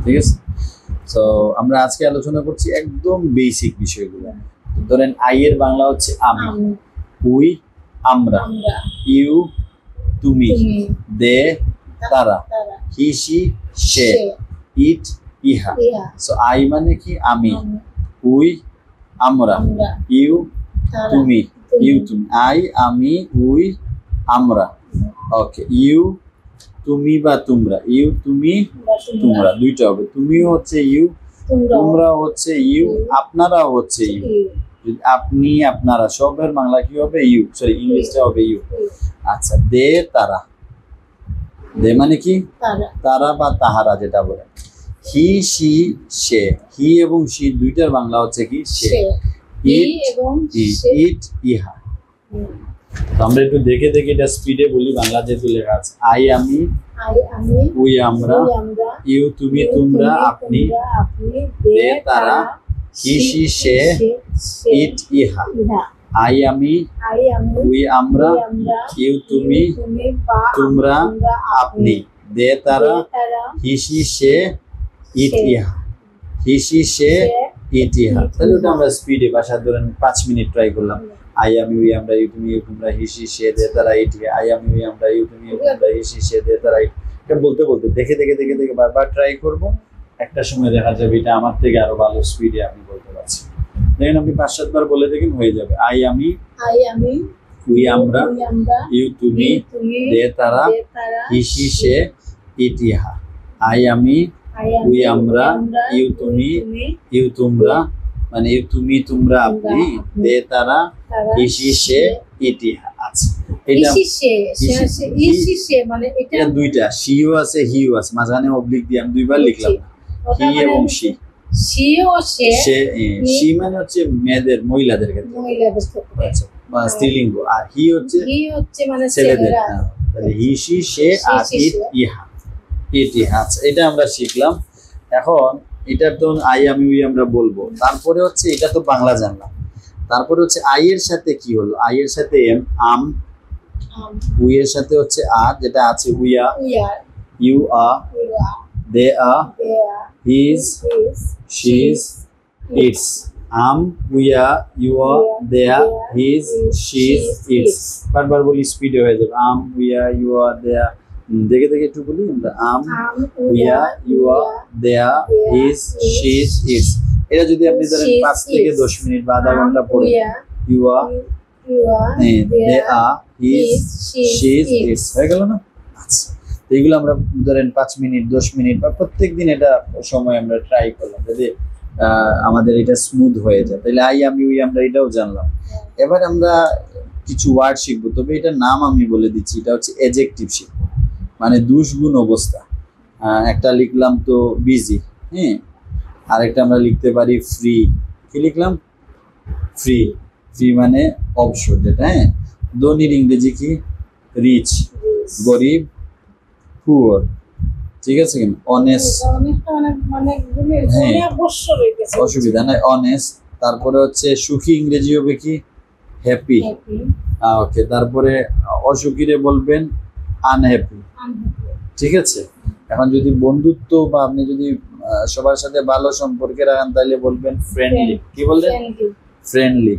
ঠিক আছে। সো আমরা আজকে আলোচনা করছি একদম বেসিক বিষয়গুলো। ধরেন আই এর বাংলা হচ্ছে আমি, উই আমরা, ইউ তুমি, দে তারা, হি সি সে, ইট ইহা। সো আই মানে কি আমি, উই আমরা, ইউ তুমি, আই আমি উই আমরা। ওকে, ইউ তুমি বা তোমরা, ইউ তুমি তোমরা দুইটা হবে। তুমিও হচ্ছে ইউ, তোমরা হচ্ছে ইউ, আপনারা হচ্ছে ইউ। আপনি আপনারা সবের বাংলা কি হবে? ইউ, সরি ইংলিশটা হবে ইউ। আচ্ছা, দে তারা, দে মানে কি তারা বা তাহারা যেটা বলে। হি সি সে, হি এবং সি দুইটার বাংলা হচ্ছে কি সে। ইট ইহা। আমরা একটু দেখে দেখে এটা স্পিডে বলি, বাংলা যেহেতু লেখা আছে। আই আমি, উই আমরা, ইউ তুমি তোমরা, আপনি, দে তারা, হি সি সে, ইট ইহা। আই আমি, উই আমরা, ইউ তুমি তোমরা, আপনি, দে তারা, হি সি সে, ইট ইহা। হি সি সে, ইট ইহা। তাহলে ওটা আমরা স্পিডে ভাষা ধরেন 5 মিনিট ট্রাই করলাম। আই আমি, উই আমরা, ইউ তুমি তোমরা, হি সি সে, দে তারা, ইট ইহা। আই আমি, উই আমরা, ইউ তুমি তোমরা, হি সি সে, দে তারা, ইট। এটা বলতে বলতে দেখে দেখে দেখে দেখে বারবার ট্রাই করব। একটা সময় দেখা যাবে এটা আমার থেকে আরো ভালো স্পিডে আমি বলতে পারছি। দেখেন আপনি 5-7 বার বলে দেখেন, হয়ে যাবে। আই আমি, উই আমরা, ইউ তুমি, দে তারা, হি সি সে, ইট ইহা। আই আমি, উই আমরা, ইউ তুমি, ইউ তোমরা, মানে ইউ তুমি তোমরা, আপনি, দে তারা, হি সি সে, ইট ইহা। আচ্ছা, এটা এটা দুইটা, সিও আছে হিও আছে, মাঝখানে অবলিক দিয়ে আমি দুইবার লিখলাম, হি এবং সি। সি মানে হচ্ছে মেয়েদের, মহিলাদের ক্ষেত্রে, আচ্ছা, স্ত্রীলিঙ্গ। আর হি হচ্ছে মানে ছেলেদের। তাহলে হি সি সে আর ইট ইহা, ইট ইহা। আচ্ছা, এটা আমরা শিখলাম। এখন এটা তো আই আমি উই আমরা বলবো। তারপরে হচ্ছে এটা তো বাংলা জানলাম। তারপরে হচ্ছে আই এর সাথে কি হলো? আই এর সাথে এম, আম, উই এর সাথে হচ্ছে আর, যেটা আছে we're, you are, they are, he's, she's, it's. I'm, we're, you're, they're, he's, she's, it's. বারবার বলি, স্পিডে হয়ে যাবে। আম, উইয়া, ইউয়া, দেয়া। দেখে দেখে একটু বলি আমরা। আম, we're, you're, they're, he's, she's, it's. এটা যদি আপনি ধরেন 5 থেকে 10 মিনিট বা আধা ঘন্টা পড়ে, ইউয়া, দেয়া, হিজ, শিজ, ইটস হয়ে গেল না? আচ্ছা, তো এইগুলো আমরা ধরেন 5 মিনিট 10 মিনিট বা প্রত্যেকদিন এটা সময় আমরা ট্রাই করলাম, যদি আমাদের এটা স্মুথ হয়ে যায়। তাহলে আই আমি উই আমরা এটাও জানলাম। এবার আমরা কিছু ওয়ার্ড শিখবো, তবে এটার নাম আমি বলে দিচ্ছি। এটা হচ্ছে এডজেক্টিভ শিখবো, মানে দুষ্গুণ অবস্থা। একটা লিখলাম তো বিজি, হ্যাঁ। আরেকটা আমরা লিখতে পারি ফ্রি। কি লিখলাম? ফ্রি। ফ্রি মানে অবসর, যেটা। হ্যাঁ, ধনীর ইংরেজি কি? রিচ। গরিব পুয়ার। ঠিক আছে কিনা? অনেস্ট, হ্যাঁ, অসুবিধা নাই, অনেস্ট। তারপরে হচ্ছে সুখী ইংরেজি হবে কি? হ্যাপি। ওকে, তারপরে অসুখীরে বলবেন আনহ্যাপি। ঠিক আছে। এখন যদি বন্ধুত্ব বা আপনি যদি সবার সাথে ভালো সম্পর্কে রাখেন, তাহলে বলবেন ফ্রেন্ডলি। কি বললেন? ফ্রেন্ডলি।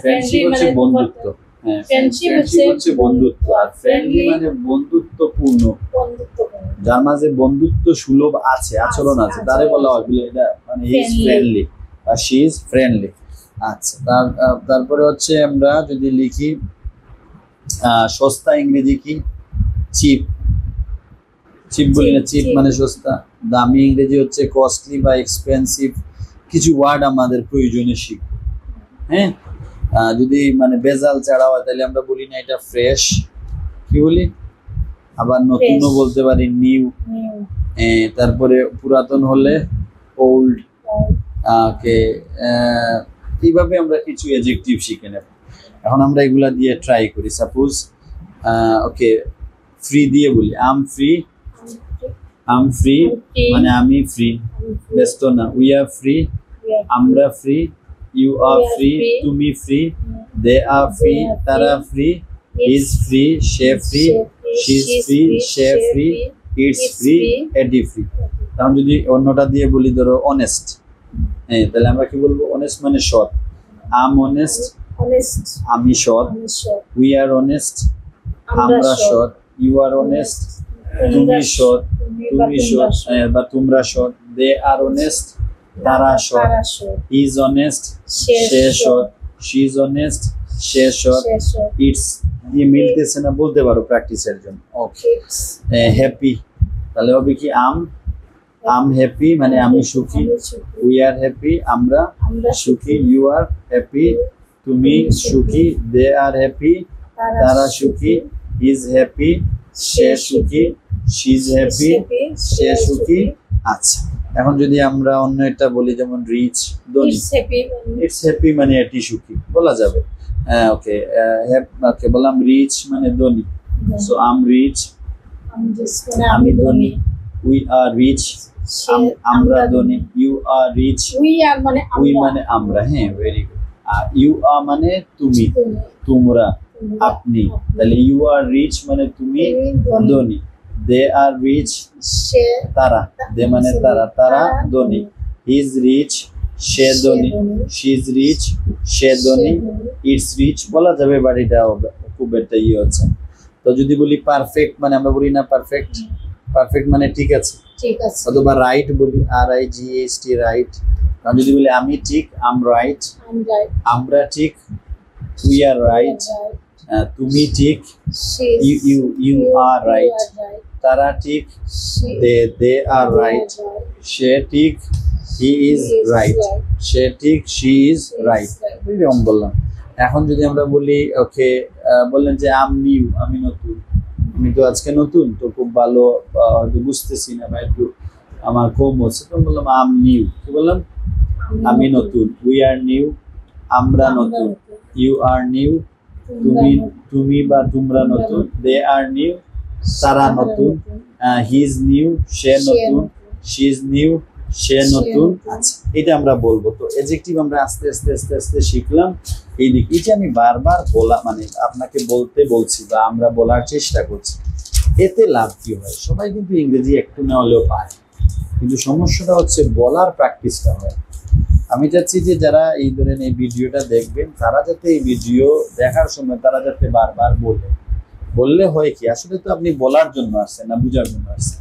ফ্রেন্ডশিপ হচ্ছে বন্ধুত্ব। হ্যাঁ, ফ্রেন্ডশিপ হচ্ছে বন্ধুত্ব। আর ফ্রেন্ডলি মানে বন্ধুত্বপূর্ণ, যার মাঝে বন্ধুত্ব সুলভ আছে, আচরণ আছে, তারে বলা হয় এটা মানে হি ইজ ফ্রেন্ডলি আর শি ইজ ফ্রেন্ডলি। আচ্ছা, তারপরে হচ্ছে আমরা যদি লিখি সস্তা ইংরেজি কি? চিপ। চিপ বলি না? চিপ মানে সস্তা। দামি ইংরেজি হচ্ছে কস্টলি বা এক্সপেন্সিভ। কিছু ওয়ার্ড আমাদের প্রয়োজনে শিখব। হ্যাঁ, যদি মানে বেজাল ছাড়া হয়, তাহলে আমরা বলি না এটা ফ্রেশ। কি বলি? আবার নতুনও বলতে পারি নিউ। তারপরে পুরাতন হলে ওল্ড। ওকে, এইভাবে আমরা কিছু অ্যাডজেক্টিভ শিখে নেব। এখন আমরা এগুলা দিয়ে ট্রাই করি। সাপোজ ওকে, ফ্রি দিয়ে বলি, আম ফ্রি। আম ফ্রি মানে আমি ফ্রি, ব্যস্ত না। উই আর ফ্রি, আমরা ফ্রি। ইউ আর ফ্রি, তুমি ফ্রি। দে আর ফ্রি, তারা free. Is free, say free. She is free, say free. It's free, এটি ফ্রি। কারণ যদি অন্যটা দিয়ে বলি ধরো অনেস্ট, হ্যাঁ তাহলে আমরা কি বলবো? অনেস্ট মানে সৎ। আম অনেস্ট, আমি সৎ। উই আর অনেস্ট, আমরা সৎ। ইউ আর অনেস্ট, তুমি সৎ, তুমি সৎ বা তোমরা সৎ। দে আর অনেস্ট, তারা সৎ। হি ইজ অনেস্ট, সে সৎ। শি ইজ অনেস্ট, সে সৎ। ইটস দিয়ে মিলতেছে না বলতে পারো প্র্যাকটিসের জন্য। ওকে, হ্যাপি তাহলে হবে কি? আম হ্যাপি মানে আমি সুখী। উই আর হ্যাপি, আমরা সুখী। ইউ আর হ্যাপি, তুমি সুখী। দে আর হ্যাপি, তারা সুখী। ইজ হ্যাপি, সে সুখী। শি ইজ হ্যাপি, সে সুখী। আচ্ছা, এখন যদি আমরা অন্য একটা বলি, যেমন রিচ, ধনী। ইটস হ্যাপি মানে এটি সুখী বলা যাবে। ওকে, ওকে বললাম রিচ মানে ধনী। সো আম রিচ, আমি ধনী। উই আর রিচ, আমরা ধনী। ইউ আর রিচ, উই মানে আমরা। হ্যাঁ, ভেরি গুড। আর ইউ আর মানে তুমি, তোমরা, আপনি। তাহলে ইউ আর রিচ মানে তুমি ধনী। দে আর রিচ, তারা। দে মানে তারা, তারা ধনী। হি ইজ রিচ, সে ধনী। শি ইজ রিচ, সে ধনী। ইটস রিচ বলা যাবে, বাট এটা খুব একটা ইয়ে হচ্ছে। তো যদি বলি পারফেক্ট মানে আমরা বলি না পারফেক্ট, পারফেক্ট মানে ঠিক আছে, অথবা রাইট বলি, RIGHT, রাইট। কারণ যদি বলি আমি ঠিক, আম রাইট। আমরা ঠিক, উই আর রাইট। তুমি ঠিক, ইউ আর রাইট। তারা ঠিক, দে আর রাইট। সে ঠিক, হি ইজ রাইট। সে ঠিক, শি ইজ রাইট। এরকম বললাম। এখন যদি আমরা বলি, ওকে বললেন যে আম নিউ, আমি নতুন। আমি তো আজকে নতুন, তো খুব ভালো হয়তো বুঝতেছি না বা একটু আমার কম হচ্ছে, তো বললাম আম নিউ। কি বললাম? আমি নতুন। উই আর নিউ, আমরা নতুন। ইউ আর নিউ, তুমি বা তোমরা নতুন। দে আর নিউ, তারা নতুন। হি ইজ নিউ, সে নতুন। শি ইজ নিউ, সে নতুন। আচ্ছা, এটা আমরা বলবো। তো এডজেক্টিভ আমরা আস্তে আস্তে আস্তে আস্তে শিখলাম। এই দিক এটা আমি বারবার বলা মানে আপনাকে বলতে বলছি বা আমরা বলার চেষ্টা করছি। এতে লাভ কি হয়? সবাই কিন্তু ইংরেজি একটু না হলেও পায়, কিন্তু সমস্যাটা হচ্ছে বলার প্র্যাকটিসটা হয়। আমি চাচ্ছি যে যারা এই ধরেন এই ভিডিওটা দেখবেন, তারা যাতে এই ভিডিও দেখার সময় তারা যাতে বারবার বললে হয় কি, আসলে তো আপনি বলার জন্য আসছেন না বোঝার জন্য আসছেন?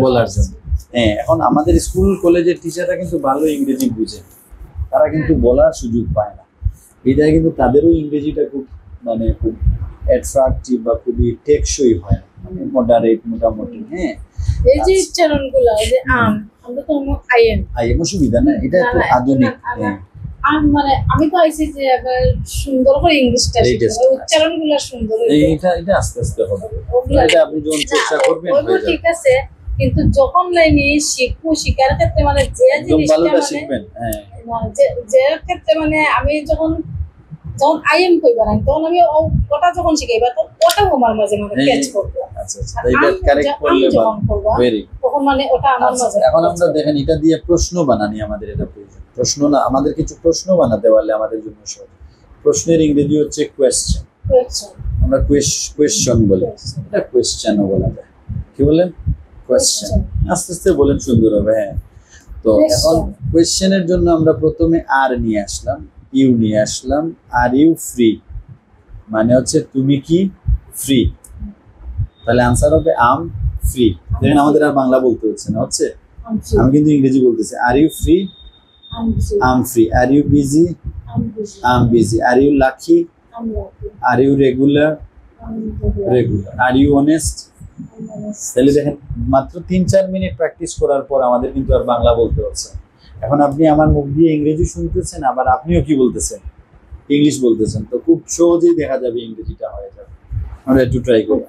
বলার জন্য। হ্যাঁ, এখন আমাদের স্কুল কলেজের টিচাররা কিন্তু ভালো ইংরেজি বুঝে, তারা কিন্তু বলার সুযোগ পায় না। এটা কিন্তু তাদেরও ইংরেজিটা খুব মানে খুব অ্যাট্রাকটিভ বা খুবই টেকসই হয়, মানে মডারেট মোটামুটি। হ্যাঁ, এই যে উচ্চারণগুলো, এই যে আমরা তো আইএম অসুবিধা না, এটা একটু আধুনিক। হ্যাঁ, মানে আমি তো আইছি যে আবার সুন্দর করে ইংলিশটা শিখতে, উচ্চারণগুলো সুন্দর। এটা আস্তে আস্তে হবে, এটা আপনি যখন চর্চা করবেন হয়ে যাবে। ঠিক আছে, কিন্তু যখন লাইনি শিখার ক্ষেত্রে মানে যে জিনিসটা মানে শিখবেন, হ্যাঁ যে ক্ষেত্রে মানে আমি যখন আইএম কইবা না, তখন আমি ওটা যখন শিখাইবা তো ওটাও আমার মাঝে মানে ক্যাচ করব। আচ্ছা আচ্ছা, এটা কারেক্ট করলে ভেরি তখন মানে ওটা আমার মাঝে। এখন আমরা দেখেন এটা দিয়ে প্রশ্ন বানানি, আমাদের এটা প্রয়োজন। প্রশ্ন না, আমাদের কিছু প্রশ্ন বানাতে পারলে আমাদের জন্য সহজ। প্রশ্নের ইংরেজি হচ্ছে কোয়েশ্চেন। আমরা কোয়েশ্চন বলি, এটা কোয়েশ্চেনও বলা যায়। কি বলেন? কোয়েশ্চেন। আস্তে আস্তে বলেন, সুন্দর হবে। হ্যাঁ, তো এখন কোয়েশ্চেনের জন্য আমরা প্রথমে আর নিয়ে আসলাম, ইউ নিয়ে আসলাম। আর ইউ ফ্রি মানে হচ্ছে তুমি কি ফ্রি? তাহলে আনসার হবে আম ফ্রি। দেখেন আমাদের আর বাংলা বলতে হচ্ছে না, হচ্ছে আমি কিন্তু ইংরেজি বলতেছি। Are you free? Am free. Are you busy? Am busy. Are you lucky? Are you regular? Regular. Are you honest? তাহলে দেখেন মাত্র 3-4 মিনিট প্র্যাকটিস করার পর আমাদের কিন্তু আর বাংলা বলতে হচ্ছে। এখন আপনি আমার মুখ দিয়ে ইংরেজি শুনতেছেন, আবার আপনিও কি বলতেছেন? ইংলিশ বলতেছেন। তো খুব সহজেই দেখা যাবে ইংরেজিটা হয়ে যাবে। আমরা একটু ট্রাই করি।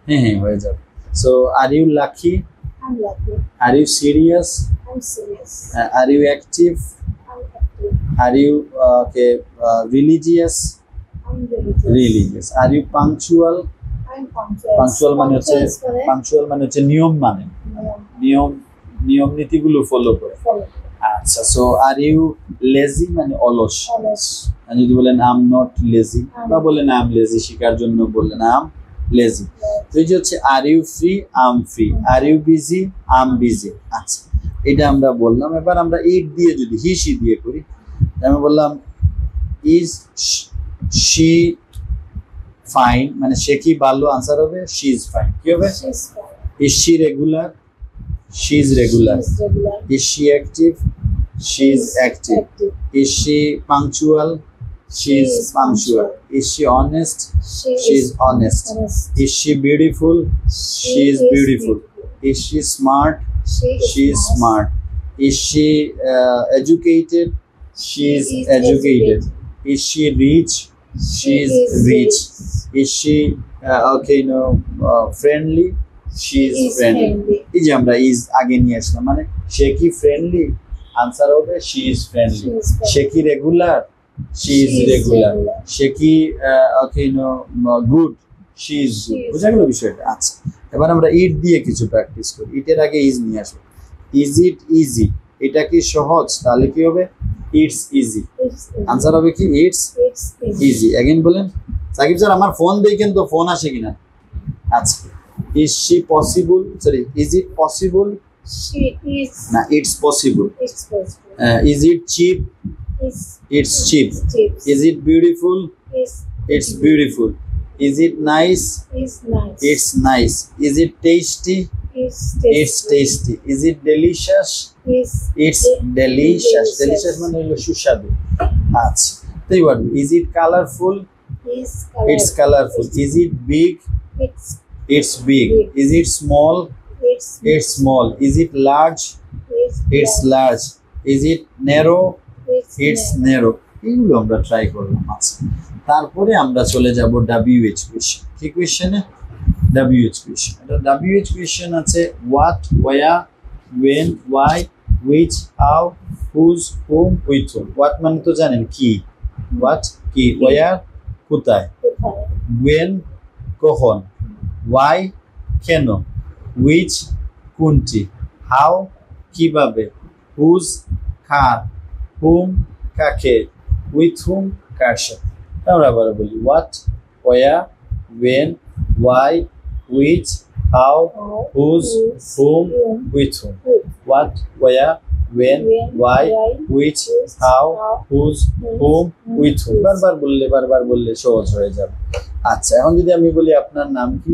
হ্যাঁ হ্যাঁ, হয়ে যাবে। So are you lucky? Are you serious? Are you active? Are you religious? Religious. Are you punctual? Punctual মানে হচ্ছে নিয়ম, মানে নিয়ম নীতিগুলো ফলো করে। আচ্ছা, সো আর ইউ লেজি মানে অলস। যদি বলেন আম নট লেজি, বা বলেন আম লেজি শিখার জন্য বললেন আম লেজি। তো এই যে হচ্ছে are you free, am free, are you busy, am busy. আচ্ছা, এটা আমরা বললাম। এবার আমরা ইট দিয়ে যদি হি শি দিয়ে করি, আমি বললাম ইজ শি ফাইন, মানে সে কি ভালো, আনসার হবে শি ইজ ফাইন। কি হবে? Is she regular, she is regular. Is she active, she is active. Is she punctual, she is punctual. Is she honest? She is honest. Is she beautiful? She is beautiful. Is she smart? She is smart. Is she educated? She is educated. Is she rich? She is rich. Is she friendly? She is friendly. এই যে আমরা is আগে নিয়ে আসলাম, মানে সে কি friendly, answer হবে she is friendly. সে কি regular, she is regular. সে কি good, she is good. বুঝা গেল বিষয়টা? আচ্ছা, এবার আমরা ইট দিয়ে কিছু প্র্যাকটিস করি। ইটের আগে ইজ নিয়ে আসবো। ইজ ইট ইজি, এটা কি সহজ, তাহলে কি হবে? It's easy. আনসার হবে কি? It's easy. এগেইন বলেন। সাকিব স্যার আমার ফোন দেখেন তো, ফোন আসে কিনা। আচ্ছা, is she possible, sorry is it possible, না it's possible. Is it cheap, it's cheap. Is it beautiful? It's beautiful. Is it nice? It's nice. Is it tasty? It's tasty. Is it delicious? It's delicious. Delicious মানে হলো সুস্বাদু। আচ্ছা, তো এবার is it colorful? It's colorful. Is it big? It's big. Is it small? It's small. Is it large? It's large. Is it narrow? It's narrow. এগুলো আমরা try করলাম। আচ্ছা, তারপরে আমরা চলে যাব WH কোয়েশ্চেন। কি কোয়েশ্চেনে? WH question. এটা WH কোয়েশ্চেন আছে what, where, when, why, which, how, whose, whom, with whom. what মানে তো জানেন কি, what কি, where কোথায়, when কখন, why কেন, which কোনটি, how কিভাবে, whose কার, whom কাকে, with whom কার সাথে। আমরা আবার বলি what, where, when, why, which, how, whose, whom, with whom. what, where, when, why, which, how, whose, whom, with whom. বারবার বললে সহজ হয়ে যাবে। আচ্ছা, এখন যদি আমি বলি আপনার নাম কি,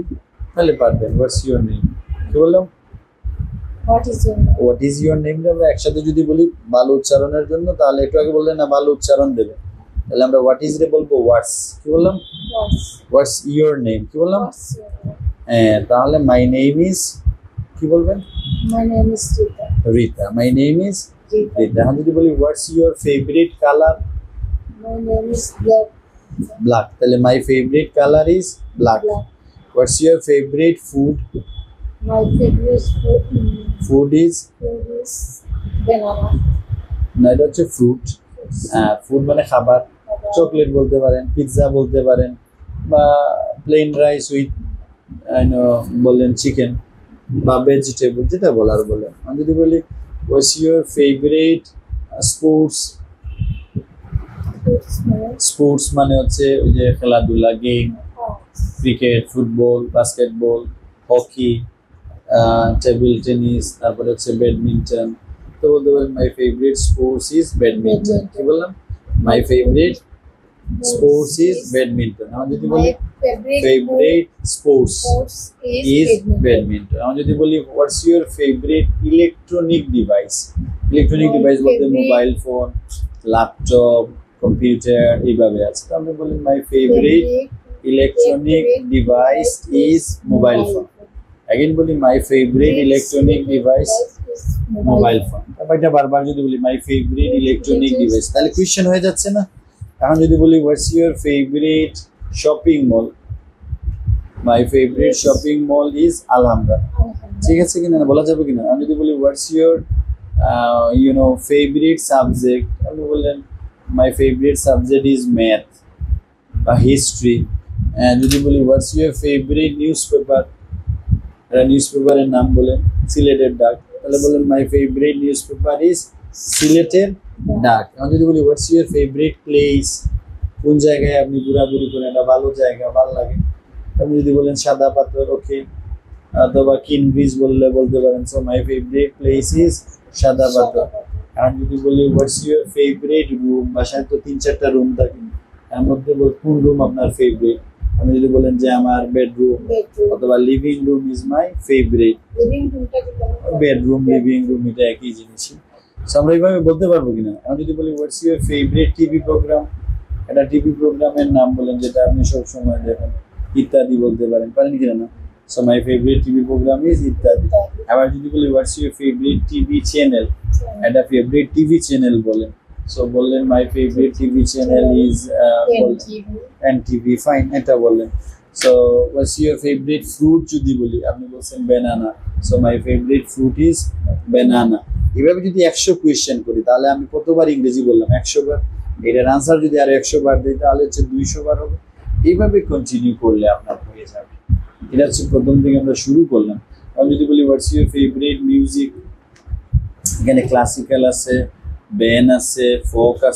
তাহলে পারবেন। হোয়াটস ইউর নেম, কি বললাম? হোয়াট ইজ ইউর নেম আমরা একসাথে যদি বলি ভালো উচ্চারণের জন্য, তাহলে একটু আগে বললেন না ভালো উচ্চারণ দেবে, তাহলে আমরা হোয়াট ইজ রে বলবো হোয়াটস। কি বললাম? হোয়াটস ইউর নেম, কি বললাম? হ্যাঁ, তাহলে মাই নেম ইজ, কি বলবেন? My name is Rita. Rita. My name is Rita. এখন যদি বলি what's your favourite colour, My name is Black. Black, তাহলে my favourite colour is black. What's your favourite food, My favorite food is banana. না, এটা হচ্ছে fruit. Food মানে খাবার, chocolate বলতে পারেন, পিৎজা বলতে পারেন, বা প্লেন রাইস উইথ বললেন চিকেন, বা ভেজিটেবল, যেটা বলার বলেন। আমি যদি বলি what's your favourite sports, sports মানে হচ্ছে ওই যে খেলাধুলা, game, cricket, football, basketball, hockey, table tennis, তারপরে হচ্ছে ব্যাডমিন্টন। তো বলতে পারেন my favourite sports is badminton. কি বললাম? My favourite sports is badminton. আমি যদি বলি ফেভারিট স্পোর্টস ইজ ব্যাডমিন্টন। আমি যদি বলি what's your favourite electronic device, electronic device বলতে মোবাইল ফোন, ল্যাপটপ, কম্পিউটার, এইভাবে আছে। তো আমি বলি my favourite electronic device is mobile phone. Again বলি my favourite electronic device mobile phone. এটা বারবার যদি বলি মাই ফেভারিট ইলেকট্রনিক ডিভাইস, তাহলে কোয়েশ্চেন হয়ে যাচ্ছে না? এখন যদি বলি what's your favourite shopping mall, my favourite shopping mall is Alhamra. ঠিক আছে কিনা, বলা যাবে কিনা? আমি যদি বলি হোয়াটস ইউর ফেভারিট সাবজেক্ট, আপনি বললেন my favourite subject is math বা হিস্ট্রি। যদি বলি what's your favourite news paper, news পেপারের নাম বলেন সিলেটের ডাক, তাহলে বলেন my favourite news paper is সিলেটের ডাক। আমি যদি বলি হোয়াটস ইউর ফেভারিট প্লেস, কোন জায়গায় আপনি ঘোরাঘুরি করেন, একটা ভালো জায়গা, ভালো লাগে, আপনি যদি বলেন সাদা পাথর, ওকে, অথবা কিনব্রিজ বললে বলতে পারেন so my favourite place is সাদা পাথর। আর যদি বলি হোয়াটস ইউর ফেভারিট রুম, বাসায় তো 3-4টা রুম থাকে, এর মধ্যে কোন রুম আপনার ফেভারিট, আপনি যদি বলেন যে আমার বেডরুম অথবা living room is my favourite, bedroom living room এটা একই জিনিসই। আমরা এইভাবে বলতে পারবো কিনা। আমি যদি বলি what's your favourite TV programme, একটা টিভি প্রোগ্রামের নাম বলেন যেটা আপনি সব সময় দেখেন, ইত্যাদি বলতে পারেন, পারেন কিনা না? So my favourite TV programme is ইত্যাদি। আবার যদি বলি what's your favourite TV channel, একটা ফেভারিট টিভি চ্যানেল বলেন, সো বললেন my favourite TV channel is NTV, fine, এটা বললেন। So what's your favourite fruit যদি বলি, আপনি বলছেন banana, so my favourite fruit is banana. এভাবে যদি 100 কোয়েশ্চেন করি তাহলে আমি কতবার ইংরেজি বললাম? 100 বার। এটার আনসার যদি আরো 100 বার দিই তাহলে হচ্ছে 200 বার হবে। এইভাবে কন্টিনিউ করলে আপনার হয়ে যাবে। এটা হচ্ছে প্রথম থেকে আমরা শুরু করলাম। আমি যদি বলি হোয়াটস ইউর ফেভারিট মিউজিক, এখানে ক্লাসিক্যাল আছে, ব্যান্ড আছে, ফোক আছে।